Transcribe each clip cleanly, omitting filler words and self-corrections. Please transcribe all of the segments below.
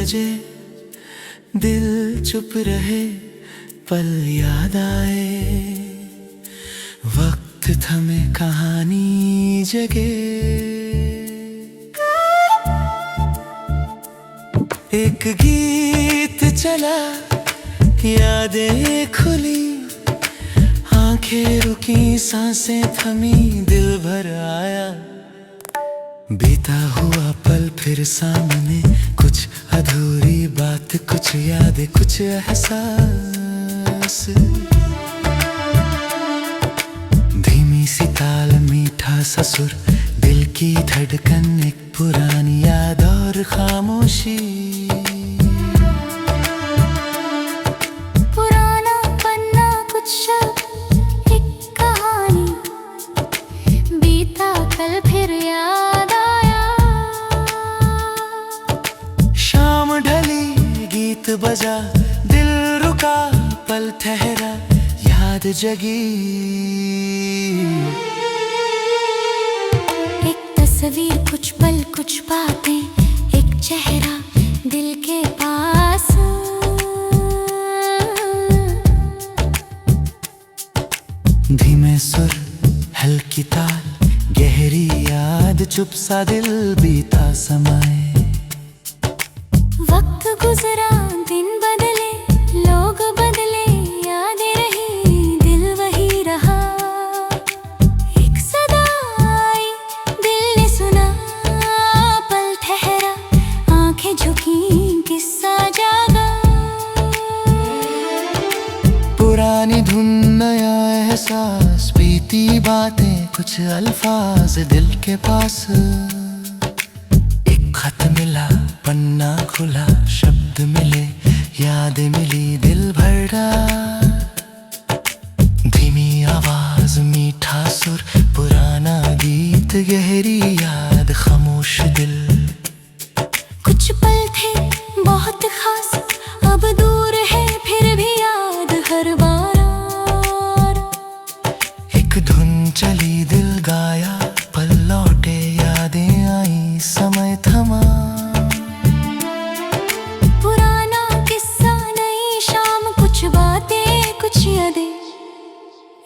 बजे दिल चुप रहे, पल याद आए, वक्त थमे कहानी जगे। एक गीत चला, यादें खुली, आंखें रुकी, सांसें थमी, दिल भर आया। बीता हुआ पल फिर सामने, कुछ अधूरी बात, कुछ यादें, कुछ एहसास। धीमी सी ताल, मीठा सा सुर, दिल की धड़कन, एक पुरानी याद और खामोशी। पुराना पन्ना, कुछ शब्द, एक कहानी, बीता कल फिर याद आया। शाम ढली, गीत बजा, दिल रुका, पल ठहरा, याद जगी। एक तस्वीर, कुछ पल, कुछ बातें, एक चेहरा दिल के पास। धीमे सुर, हल्की ताल, गहरी याद, चुप सा दिल, बीता समय। वक्त गुजरा, दिन बदले, लोग बदले, यादें रही, दिल वही रहा। एक सदा आई, दिल ने सुना, पल ठहरा, आंखें झुकी, किस्सा जागा। पुरानी धुन, नया एहसास, बीती बातें, कुछ अल्फाज दिल के पास। एक खत मिला, पन्ना खुला, शब्द मिले, यादें मिली, दिल भरा। धीमी आवाज, मीठा सुर, पुराना गीत, गहरी याद, खामोश दिल। कुछ पल थे बहुत खास, अब दूर है फिर भी याद हर बार। एक धुन चली, दिल गाया, पल लौटे, यादें आई, समय थमा। पुराना किस्सा, नई शाम, कुछ बातें, कुछ यादें,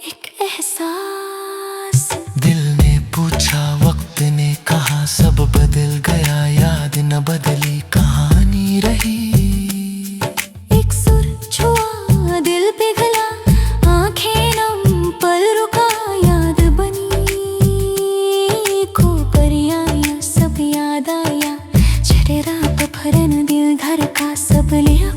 एक एहसास। दिल ने पूछा, वक्त ने कहा, सब बदल गया, याद न बदली, कहानी रही। एक सुर छुआ, दिल पिघला, आंखें नम, पल रुका, याद बनी। खो कर आया, सब याद आया, चेहरा पफरन, दिल घर का सब लिया।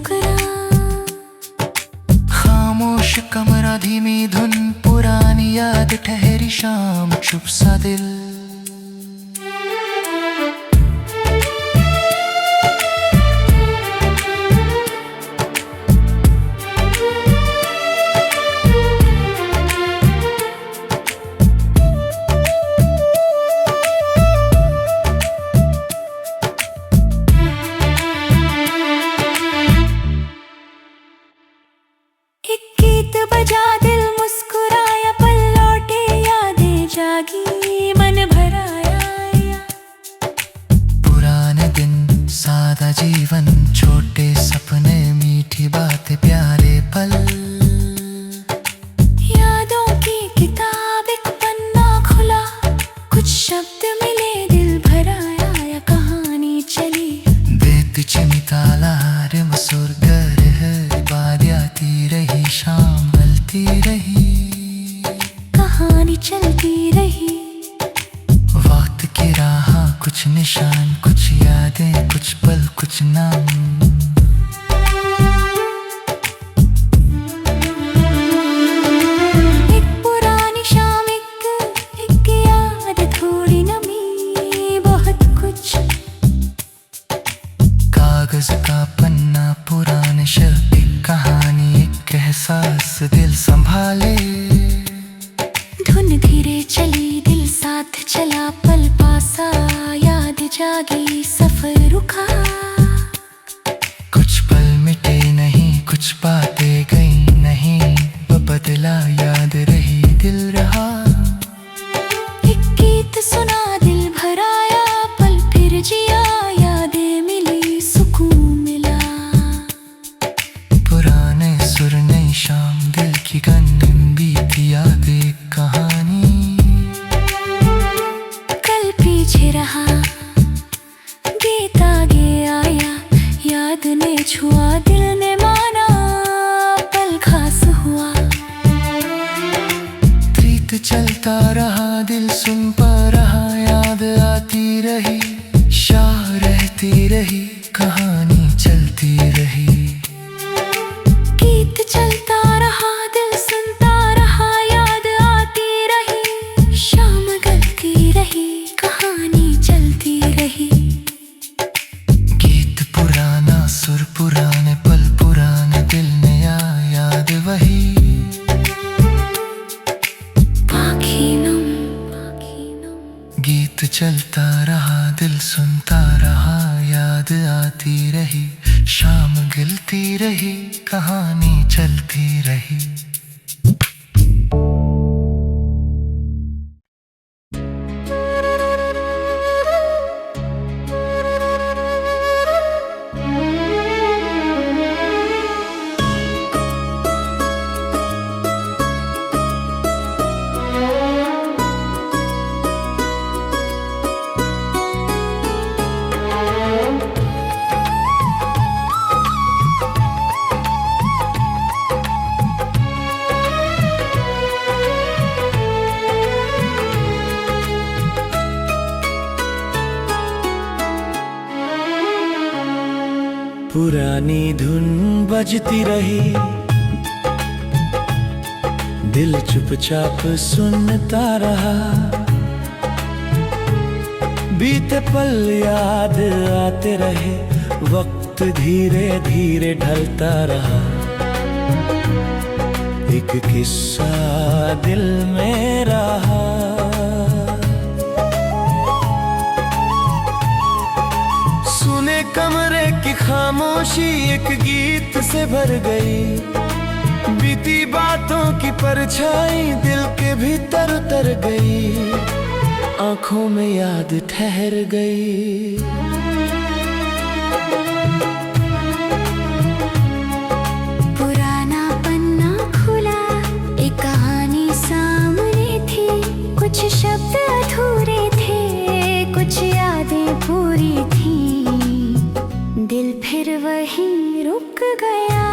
खामोश कमरा, धीमी धुन, पुरानी याद, ठहरी शाम, चुप सा दिल। एक गीत बजा, दिल मुस्कुराया, पल लौटे, यादें जागी, मन भराया। पुराने दिन, सादा जीवन, छोटे सपने, मीठी बातें, प्यारे पल। यादों की किताब, एक पन्ना खुला, कुछ शब्द मिले, दिल भराया, कहानी चली। बेत चिमिताला, रे मसूर घर है, बात आती रही, शाम ढलती रही, कहानी चलती रही। वक्त की राह, कुछ निशान, कुछ यादें, कुछ पल, कुछ नाम। एक पुरानी शाम, एक याद, थोड़ी नमी, बहुत कुछ। कागज का पन्ना, पुराने शब्द, एक कहानी, एक एहसास, दिल संभाले। धुन धीरे चली, दिल साथ चला, पल पासा, याद जागी, सफर रुका। कुछ पल मिटे नहीं, कुछ बातें गई नहीं, वो बदला, याद रही, दिल रहा। एक गीत सुना, दिल भराया, पल फिर जिया, यादें मिली, सुकून मिला। चलता रहा, दिल सुनता रहा, याद आती रही, शाह रहती रही, कहानी चलती रही। गीत चलता रहा, दिल सुनता रहा, याद आती रही, शाम गलती रही, कहानी चलती रही। गीत पुराना, सुर पुराने, पल पुराने, दिल नया, याद वही। गीत चलता रहा, दिल सुनता रहा, याद आती रही, शाम गिलती रही, कहानी चलती रही। पुरानी धुन बजती रही, दिल चुपचाप सुनता रहा, बीते पल याद आते रहे, वक्त धीरे धीरे ढलता रहा। एक किस्सा दिल में रहा, सुने कमरे की खामोशी एक गीत से भर गई, बीती बातों की परछाई दिल के भीतर उतर गई, आंखों में याद ठहर गई। पुराना पन्ना खुला, एक कहानी सामने थी, कुछ शब्द अधूरे थे, कुछ यादें पूरी थी, दिल फिर वहीं रुक गया।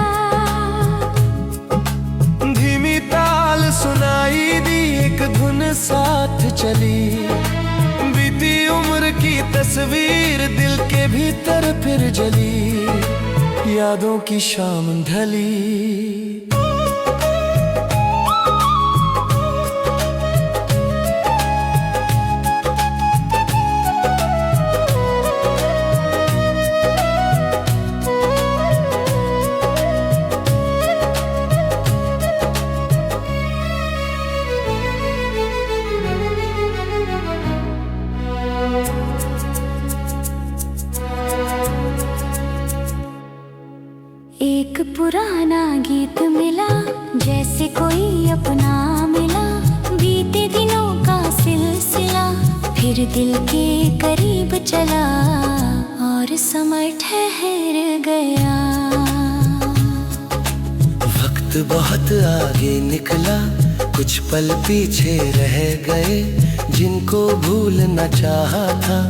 धीमी ताल सुनाई दी, एक धुन साथ चली, बीती उम्र की तस्वीर दिल के भीतर फिर जली, यादों की शाम ढली। एक पुराना गीत मिला, जैसे कोई अपना मिला, बीते दिनों का सिलसिला फिर दिल के करीब चला, और समय ठहर गया। वक्त बहुत आगे निकला, कुछ पल पीछे रह गए, जिनको भूलना चाहा था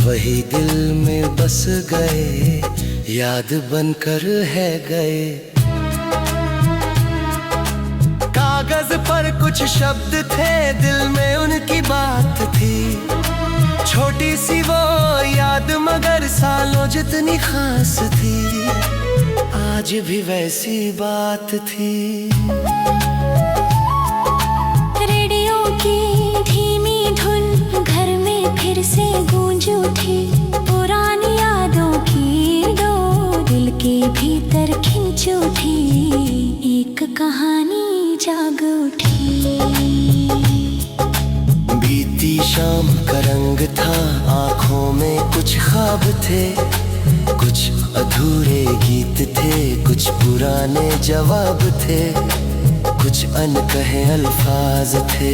वही दिल में बस गए, याद बनकर है गए। कागज पर कुछ शब्द थे, दिल में उनकी बात थी, छोटी सी वो याद मगर सालों जितनी खास थी, आज भी वैसी बात थी। रेडियो की धीमी धुन घर में फिर से गूंज उठी, पुरानी यादों की डोर दिल के भीतर खिंच उठी, एक कहानी जाग उठी। बीती शाम का रंग था, आँखों में कुछ ख्वाब थे, कुछ अधूरे गीत थे, कुछ पुराने जवाब थे, कुछ अनकहे अल्फाज थे।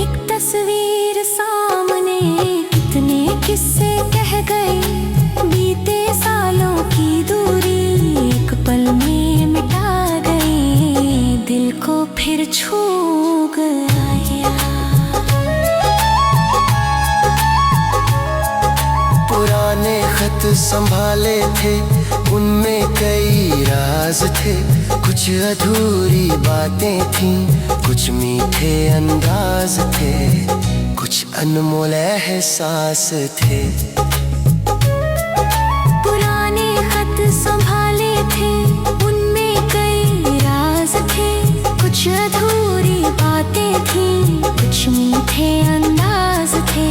एक तस्वीर सामने, कितने किस्से कह गए, बीते सालों की दूरी एक पल में मिटा गए, दिल को फिर छू गया। पुराने खत संभाले थे, उनमें कई राज थे, कुछ अधूरी बातें थीं, कुछ मीठे अंदाज थे, कुछ अनमोल एहसास थे। पुराने खत संभाले थे, उनमें कई राज थे, कुछ अधूरी बातें थीं, कुछ मीठे अंदाज थे,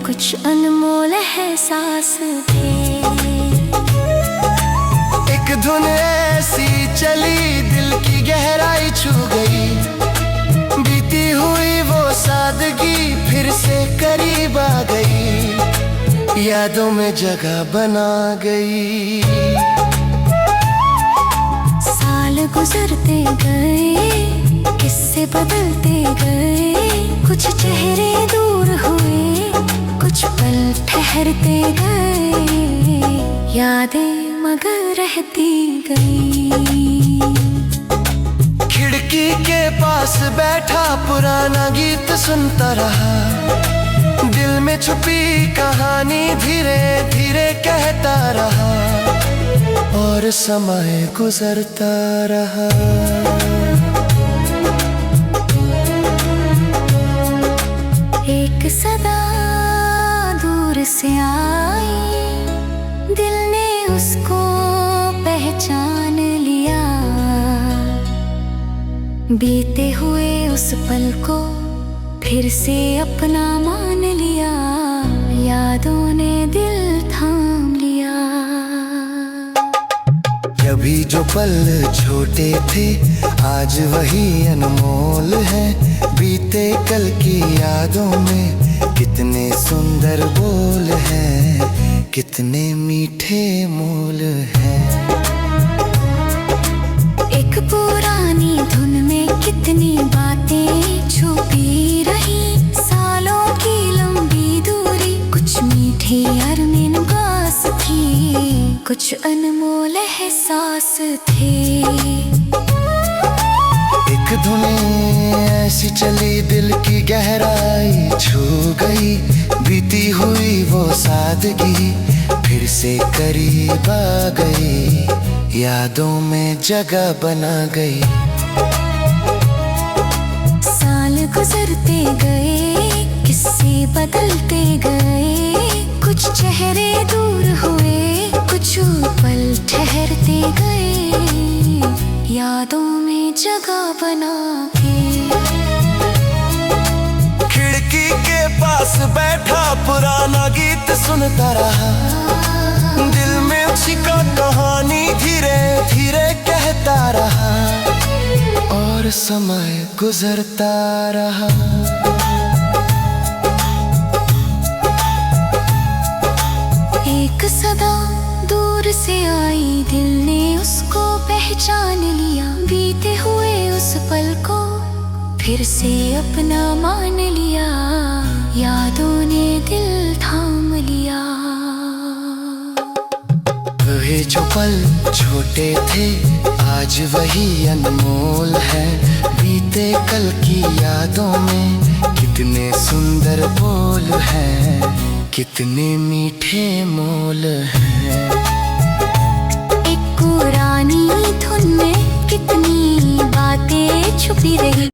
कुछ अनमोल एहसास थे। एक धुन ऐसी चली दिल की गहराई छू गई, बीती हुई वो सादगी फिर से करीब आ गई, यादों में जगह बना गई। साल गुजरते गए, किस्से बदलते गए, कुछ चेहरे दूर हुए, कुछ पल ठहरते गए, यादें मगर रहती गई। खिड़की के पास बैठा पुराना गीत सुनता रहा, दिल में छुपी कहानी धीरे धीरे कहता रहा, और समय गुजरता रहा। एक सदा दूर से आई, दिल ने उसको पहचान लिया, बीते हुए उस पल को फिर से अपना मान लिया, यादों ने दिल थाम लिया। कभी जो पल छोटे थे आज वही अनमोल है, बीते कल की यादों में कितने सुंदर बोल हैं, कितने मीठे मोल हैं। एक पुरानी धुन में कितनी बातें छुपी रही, सालों की लंबी दूरी, कुछ मीठे अरमान पास थी, कुछ अनमोल एहसास थे। एक धुन ऐसी चली दिल की गहराई छू गई, बीती हुई वो सादगी फिर से करीब आ गई, यादों में जगह बना गई। साल गुजरते गए, किस्से बदलते गए, कुछ चेहरे दूर हुए, कुछ पल ठहरते गए, यादों में जगह बना के। खिड़की के पास बैठा पुराना गीत सुनता रहा, दिल में उसी का कहानी धीरे धीरे कहता रहा, और समय गुजरता रहा। एक सदा दूर से आई, दिल ने उसको पहचान लिया, बीते हुए उस पल को फिर से अपना मान लिया, यादों ने दिल थाम लिया। वही जो पल छोटे थे आज वही अनमोल है, बीते कल की यादों में कितने सुंदर बोल हैं, कितने मीठे मोल हैं। एक पुरानी धुन में कितनी बातें छुपी रही।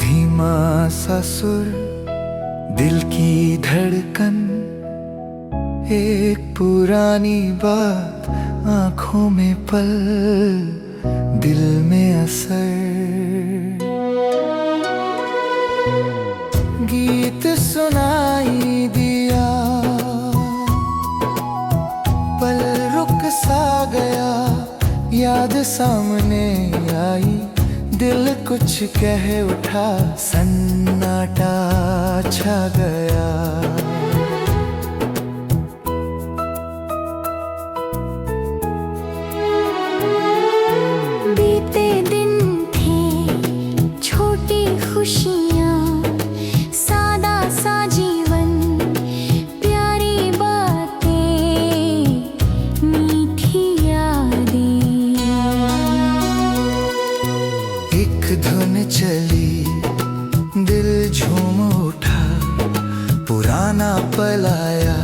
धीमा सा सुर, दिल की धड़कन, एक पुरानी बात आँखों में पल, दिल में असर। गीत सुनाई दिया, पल रुक सा गया, याद सामने आई, दिल कुछ कह उठा, सन्नाटा छा गया। बीते दिन थे छोटी खुशियाँ, सादा सा जीवन, प्यारी बातें, धुन चली, दिल झूम उठा, पुराना पल आया,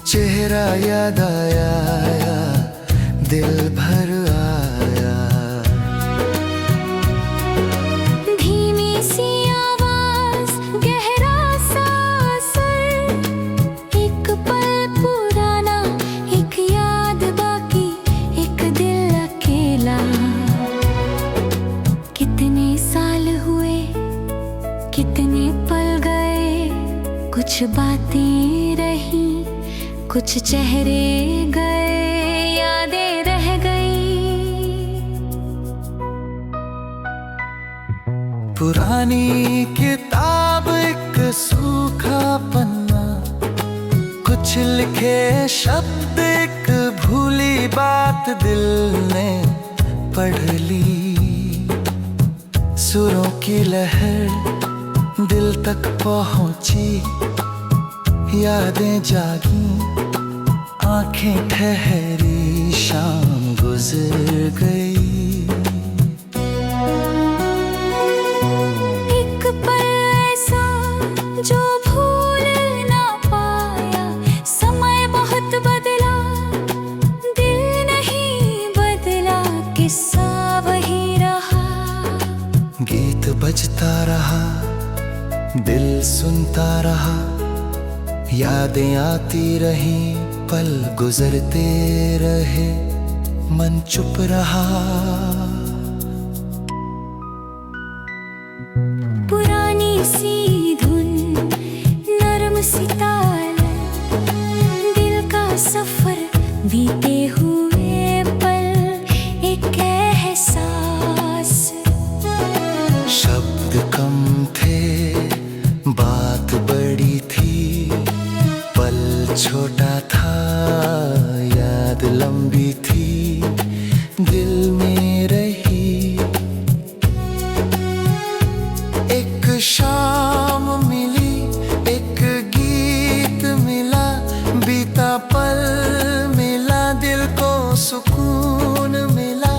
चेहरा याद आया, दिल भर आया। धीमी सी आवाज, गहरा सा असर, एक पल पुराना, एक याद बाकी, एक दिल अकेला। कितने साल हुए, कितने पल गए, कुछ बातें रही, कुछ चेहरे गए, यादें रह गई। पुरानी किताब, एक सूखा पन्ना, कुछ लिखे शब्द, एक भूली बात दिल ने पढ़ ली। सुरों की लहर दिल तक पहुंची, यादें जागी, आंखें ठहरी, शाम गुजर गई। एक पल ऐसा जो भूल ना पाया, समय बहुत बदला, दिल नहीं बदला, किस्सा वही रहा। गीत बजता रहा, दिल सुनता रहा, यादें आती रही, पल गुजरते रहे, मन चुप रहा। पुरानी सी धुन, नरम सी ताल, दिल का सफर, बीते हुए पल, एक एहसास। शब्द कम थे, बात बड़ी थी, पल छोटा था, याद लंबी थी, दिल में रही। एक शाम मिली, एक गीत मिला, बीता पल मिला, दिल को सुकून मिला,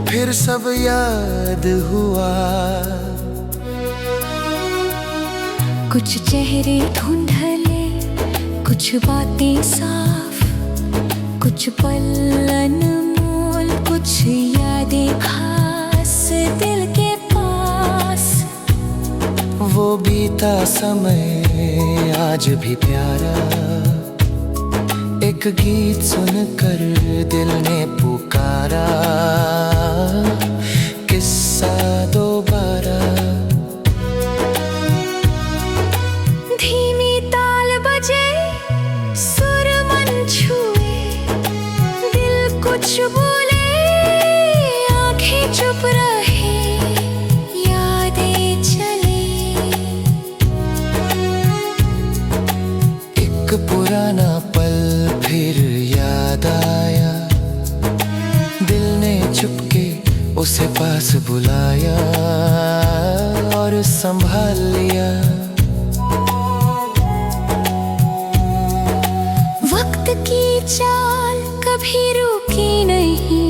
फिर सब याद हुआ। कुछ चेहरे धुंधले, कुछ बातें साफ, कुछ पल अनमोल, कुछ यादें खास, दिल के पास। वो बीता समय आज भी प्यारा, एक गीत सुनकर दिल ने पुकारा, किस्सा दोबारा। धीमी ताल बजे, सुर मन छुए, दिल कुछ बोले, आंखें चुप रहे, यादें चले। एक पुराना पल फिर याद आया, दिल ने चुपके उसे पास बुलाया और संभाल लिया। वक्त की चाल कभी रुकी नहीं,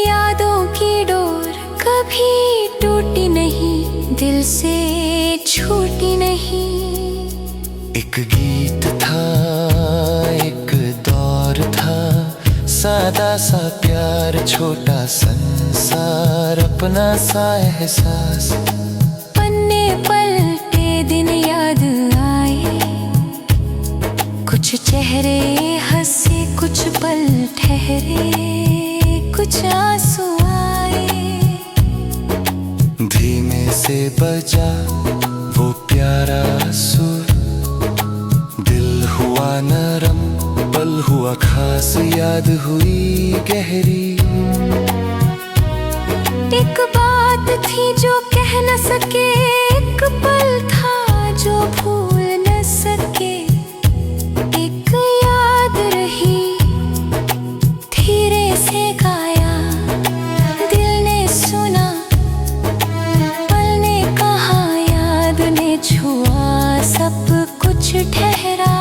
यादों की डोर कभी टूटी नहीं, दिल से छूटी नहीं। एक गीत था, एक दौर था, सादा सा प्यार, छोटा संसार, अपना सा एहसास। पन्ने पलटे दिन याद आए, कुछ चेहरे हंसे, कुछ पल ठहरे, कुछ आंसू आए। धीमे से बजा वो प्यारा सुर, दिल हुआ नरम, पल हुआ खास, याद हुई गहरी। एक बात थी जो कह न सके, एक पल था जो भूल न सके, एक याद रही, धीरे से गाया, दिल ने सुना, पल ने कहा, याद ने छुआ, सब कुछ ठहरा।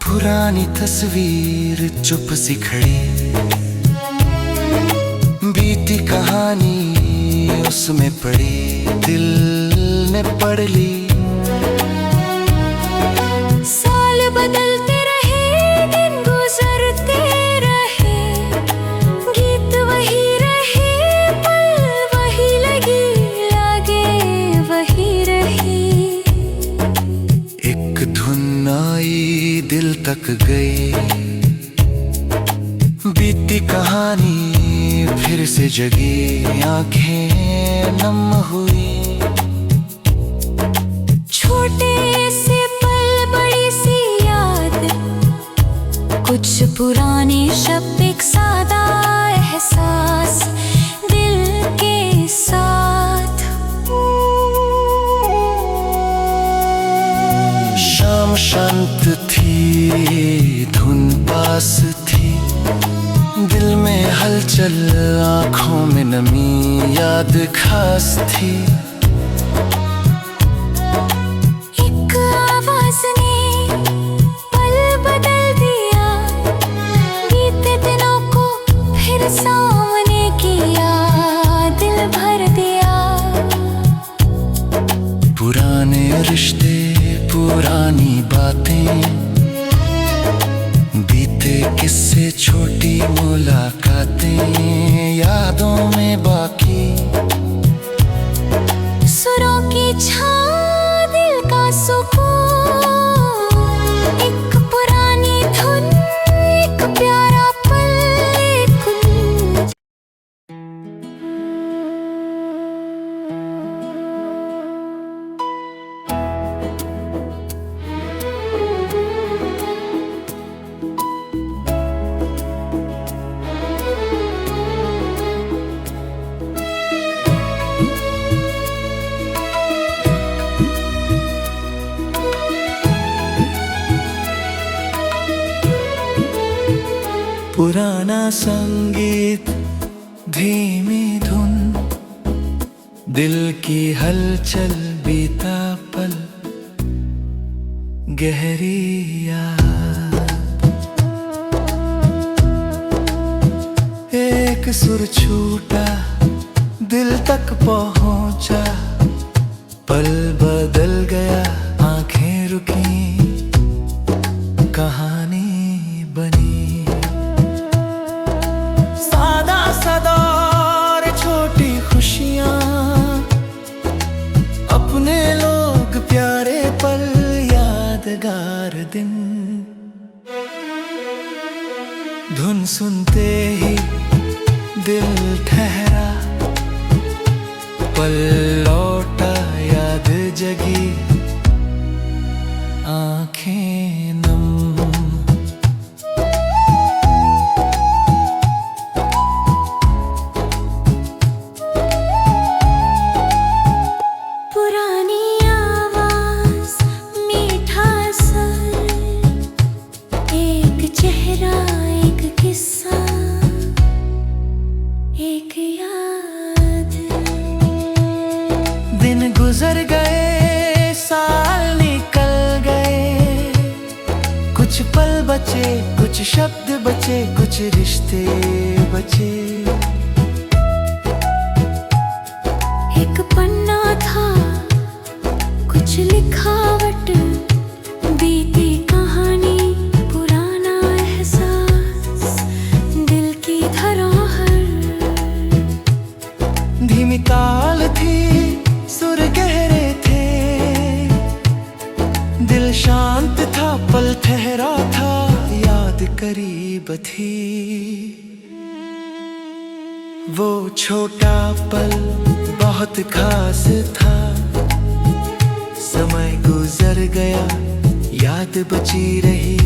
पुरानी तस्वीर चुप सी खड़ी, कहानी उसमें पड़ी, दिल ने पढ़ ली। साल बदलते रहे, दिन गुजरते रहे, गीत वही रहे, पल वही लगी, लागे वही रही। एक धुन आई दिल तक गई, बीती कहानी फिर से जगी, आंखें नम हुई। छोटे से पल बड़ी सी याद, कुछ पुराने शब्द, एक सादा एहसास दिल के साथ। शाम शांत थी, धुन पास थी, दिल में हलचल, आंखों में नमी, याद खास थी। एक आवाज ने पल बदल दिया, बीते दिनों को फिर सामने किया, दिल भर दिया। पुराने रिश्ते, पुरानी बातें, बीते किस्से, छोटी मुलाकातें, यादों में बाकी। सुरों की छाँ, दिल का सुकून, एक पुरानी धुन, एक प्यारा पल, एक गूंज। पुराना संगीत, धीमी धुन, दिल की हलचल, बीता पल, गहरी याद। एक सुर छूटा, दिल तक पहुंचा, पल बदल गया, आंखें रुकी, कहानी बनी। सादा सदार, छोटी खुशियां, अपने लोग, प्यारे पल, यादगार दिन। धुन सुनते ही दिल ठहरा, पल लौटा, याद जगी, आंखें नम। पुरानी आवाज, मीठा सर, एक चेहरा, एक किस्सा, एक याद। दिन गुजर गए, साल निकल गए, कुछ पल बचे, कुछ शब्द बचे, कुछ रिश्ते बचे। एक पन्ना था, कुछ लिखावट, बीती कहानी, पुराना एहसास, दिल की धरोहर। धीमी ताल थी, सुर गहरे थे, दिल शांत था, पल ठहरा था, याद करीब थी। वो छोटा पल बहुत खास था, समय गुजर गया, याद बची रही,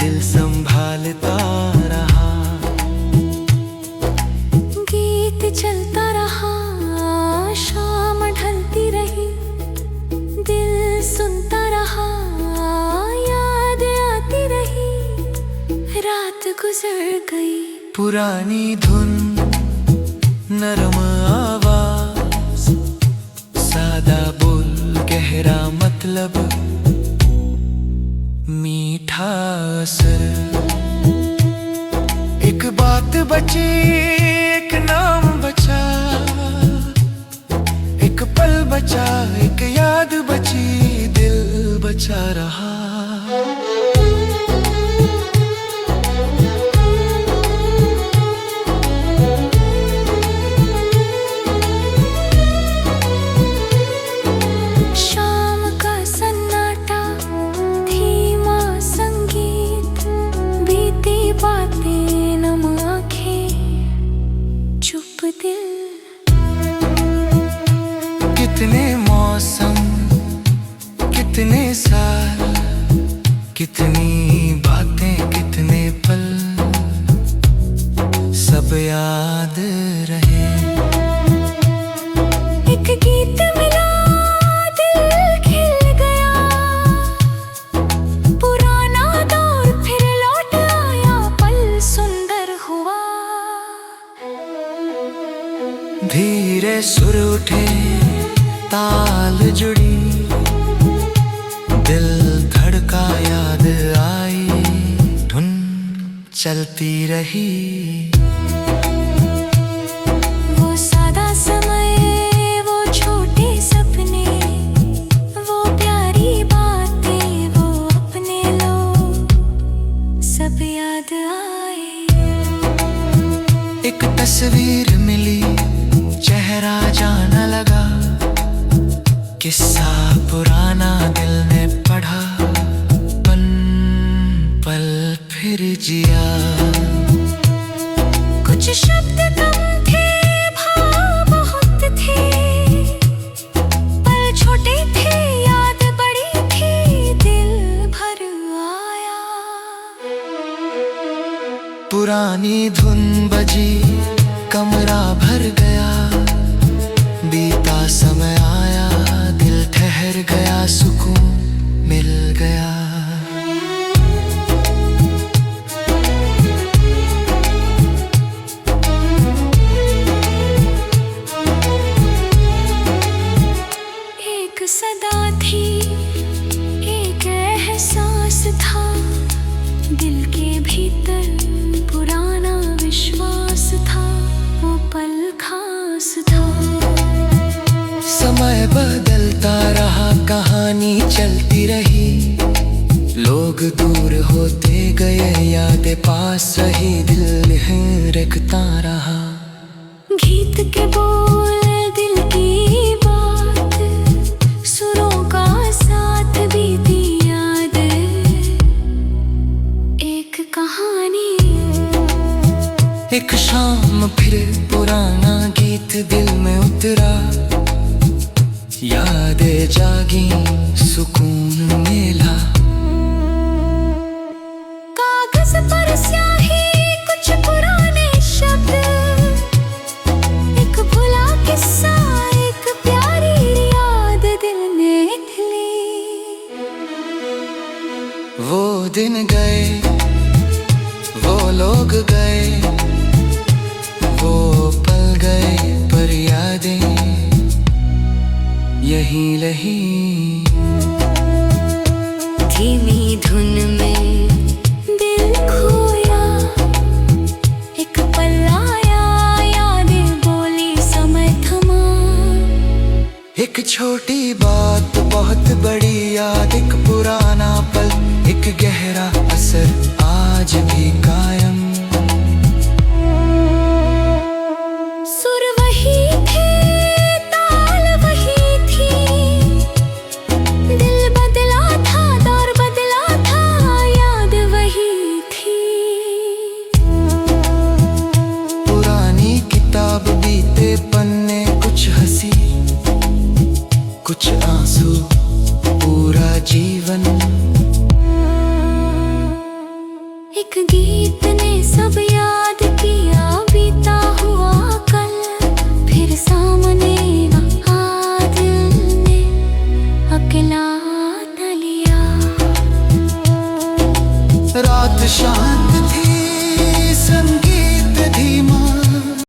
दिल संभालता रहा। गीत चलता रहा, शाम ढलती रही, दिल सुनता रहा, याद आती रही, रात गुजर गई। पुरानी धुन, नरम आवाज, सादा बोल, गहरा मतलब, मीठा असर। एक बात बची, एक नाम बचा, बचा रहा। शाम का सन्नाटा, धीमा संगीत, बीती बातें, नम आंखें, चुप दिल। कितने मौसम, कितने साल, कितनी बातें, कितने पल, सब याद रहे। एक गीत मिला, दिल खिल गया, पुराना दौर फिर लौट आया, पल सुंदर हुआ। धीरे सुर उठे, ताल जुड़ी, दिल धड़का, याद आई, धुन चलती रही। वो सादा समय, वो छोटे सपने, वो प्यारी बातें, वो अपने लोग, सब याद आए। एक तस्वीर मिली, चेहरा जाना लगा, किस्सा पुराना दिल ने पढ़ा, पल पल फिर जिया। कुछ शब्द कम थे, भाव बहुत थे, पल छोटे थे, याद बड़ी थी, दिल भर आया। पुरानी धुन बजी, कमरा भर गया, बीता समय आया, दिल ठहर गया, सुकून मिल गया। एक सदा थी, एक एहसास था, दिल के भीतर पुराना विश्वास था, वो पल खास था। समय बदलता रहा, कहानी चलती रही, लोग दूर होते गए, यादें पास रही, दिल रखता रहा। गीत के बोल, दिल की बात, सुरों का साथ, बीती याद, एक कहानी। एक शाम फिर पुराना गीत दिल में उतरा, यादें जागी, सुकून मिला। कागज पर स्याही, कुछ पुराने शब्द, एक भुला किस्सा, एक प्यारी याद, दिल ने ली। वो दिन गए, वो लोग गए, वो पल गए, पर यादें यहीं रही। धीमी धुन में दिल खोया, एक पल आया, यादें बोली, समय थमा। एक छोटी बात, बहुत बड़ी याद, एक पुराना पल, एक गहरा असर, आज भी कायम। सुर वही थे, ताल वही थी, दिल बदला था, दौर बदला था, याद वही थी। पुरानी किताब, बीते पन्ने, कुछ हंसी, कुछ आंसू, पूरा जीवन। एक गीत ने सब याद किया, बीता हुआ कल, फिर सामने आ, दिल ने अकेला न लिया। रात शांत